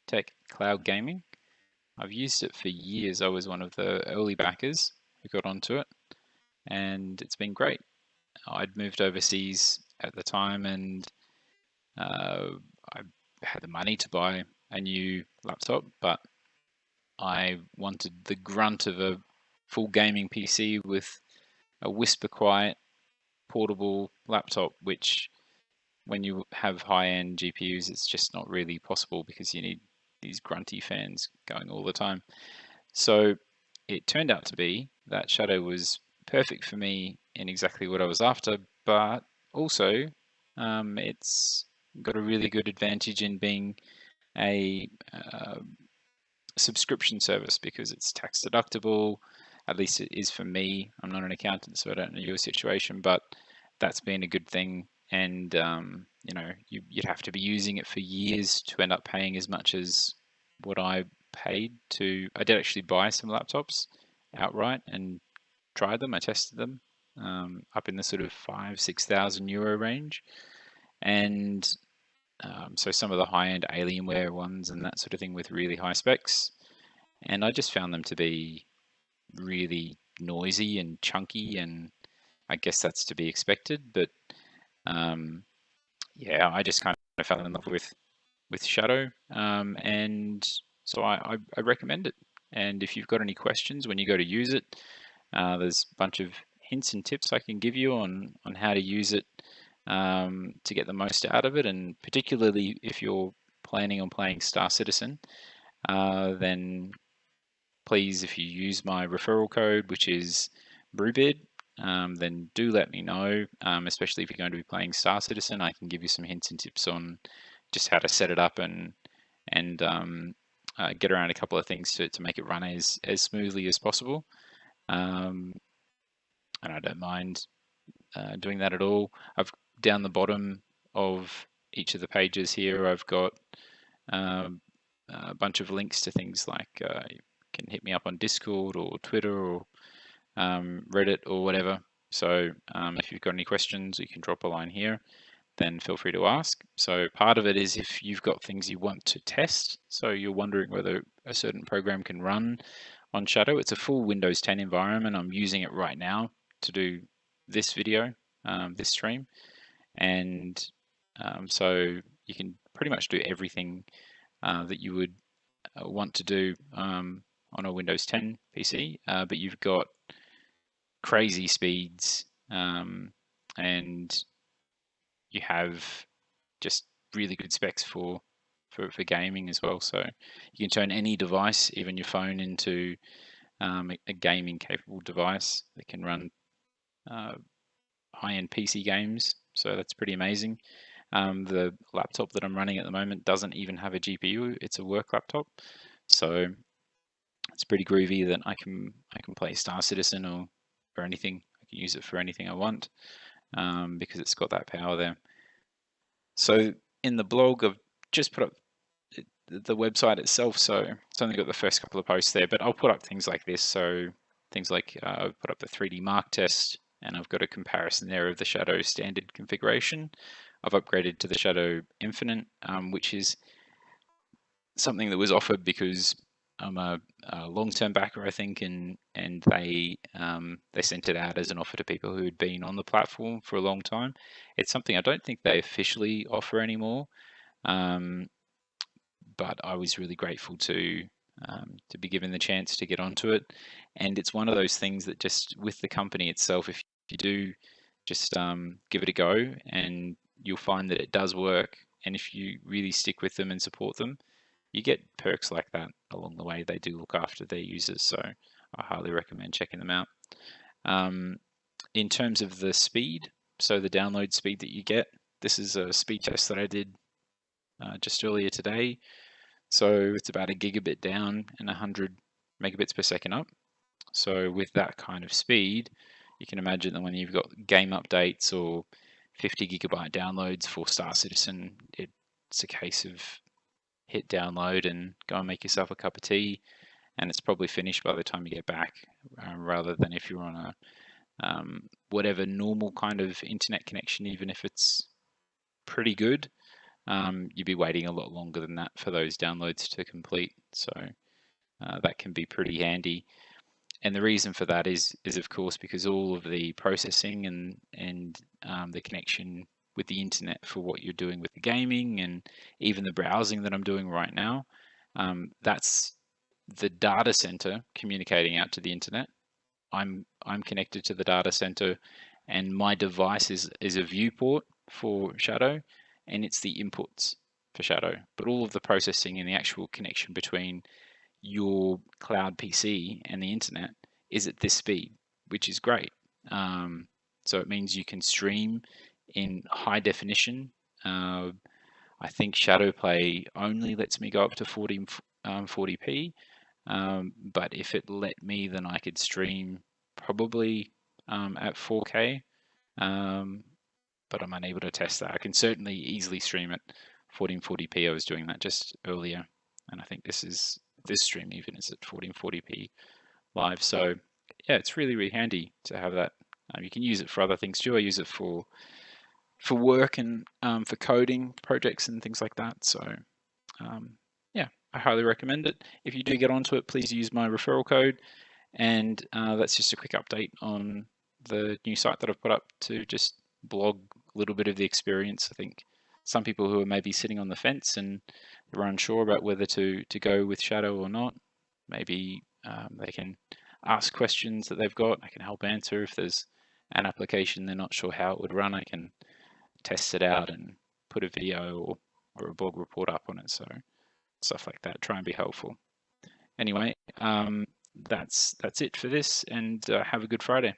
ShadowTech Cloud Gaming. I've used it for years. I was one of the early backers who got onto it, and it's been great. I'd moved overseas at the time, and I had the money to buy a new laptop, but I wanted the grunt of a full gaming PC with a whisper quiet portable laptop, which when you have high-end GPUs, it's just not really possible because you need these grunty fans going all the time. So it turned out to be that Shadow was perfect for me in exactly what I was after, but also it's got a really good advantage in being a subscription service because it's tax deductible. At least it is for me. I'm not an accountant, so I don't know your situation, but that's been a good thing. And you know, you'd have to be using it for years to end up paying as much as what I paid to. I did actually buy some laptops outright and tried them. I tested them up in the sort of 5,000–6,000 euro range, and so some of the high-end Alienware ones and that sort of thing with really high specs. And I just found them to be really noisy and chunky, and I guess that's to be expected. But yeah, I just kind of fell in love with Shadow, and so I recommend it. And if you've got any questions when you go to use it, there's a bunch of hints and tips I can give you on how to use it to get the most out of it. And particularly if you're planning on playing Star Citizen, then please, if you use my referral code, which is Brewbeard, then do let me know, especially if you're going to be playing Star Citizen. I can give you some hints and tips on just how to set it up and get around a couple of things to make it run as smoothly as possible. And I don't mind doing that at all. I've down the bottom of each of the pages here, I've got a bunch of links to things like you can hit me up on Discord or Twitter or Reddit or whatever. So if you've got any questions, you can drop a line here, then feel free to ask. So part of it is if you've got things you want to test, so you're wondering whether a certain program can run on Shadow. It's a full Windows 10 environment. I'm using it right now to do this video, this stream. And so you can pretty much do everything that you would want to do on a Windows 10 PC, but you've got crazy speeds and you have just really good specs for gaming as well. So you can turn any device, even your phone, into a gaming capable device that can run high-end PC games. So that's pretty amazing. The laptop that I'm running at the moment doesn't even have a GPU. It's a work laptop. So it's pretty groovy that I can play Star Citizen or anything. I can use it for anything I want because it's got that power there. So in the blog, I've just put up the website itself. So it's only got the first couple of posts there, but I'll put up things like this. So things like I've put up the 3D Mark test, and I've got a comparison there of the Shadow standard configuration. I've upgraded to the Shadow Infinite, which is something that was offered because I'm a long-term backer, I think, and they sent it out as an offer to people who had been on the platform for a long time. It's something I don't think they officially offer anymore, but I was really grateful to be given the chance to get onto it. And it's one of those things that just with the company itself, if you do just give it a go, and you'll find that it does work. And if you really stick with them and support them, you get perks like that along the way. They do look after their users, so I highly recommend checking them out. In terms of the speed, so the download speed that you get, this is a speed test that I did just earlier today. So it's about a gigabit down and 100 megabits per second up. So with that kind of speed, you can imagine that when you've got game updates or 50 gigabyte downloads for Star Citizen, it's a case of hit download and go and make yourself a cup of tea, and it's probably finished by the time you get back, rather than if you're on a whatever normal kind of internet connection, even if it's pretty good, you'd be waiting a lot longer than that for those downloads to complete. So that can be pretty handy. And the reason for that is of course because all of the processing and the connection with the internet for what you're doing with the gaming and even the browsing that I'm doing right now, that's the data center communicating out to the internet. I'm connected to the data center, and my device is a viewport for Shadow, and it's the inputs for Shadow. But all of the processing and the actual connection between your cloud PC and the internet is at this speed, which is great. So it means you can stream in high definition. I think ShadowPlay only lets me go up to 40p, but if it let me, then I could stream probably at 4K. But I'm unable to test that. I can certainly easily stream at 1440p. I was doing that just earlier, and I think this stream even is at 1440p live. So yeah, it's really, really handy to have that. You can use it for other things too. I use it for work and for coding projects and things like that. So yeah, I highly recommend it. If you do get onto it, please use my referral code. And that's just a quick update on the new site that I've put up to just blog a little bit of the experience. I think some people who are maybe sitting on the fence and are unsure about whether to go with Shadow or not, maybe they can ask questions that they've got. I can help answer. If there's an application they're not sure how it would run, I can test it out and put a video or a blog report up on it. So stuff like that, try and be helpful. Anyway, that's it for this, and have a good Friday.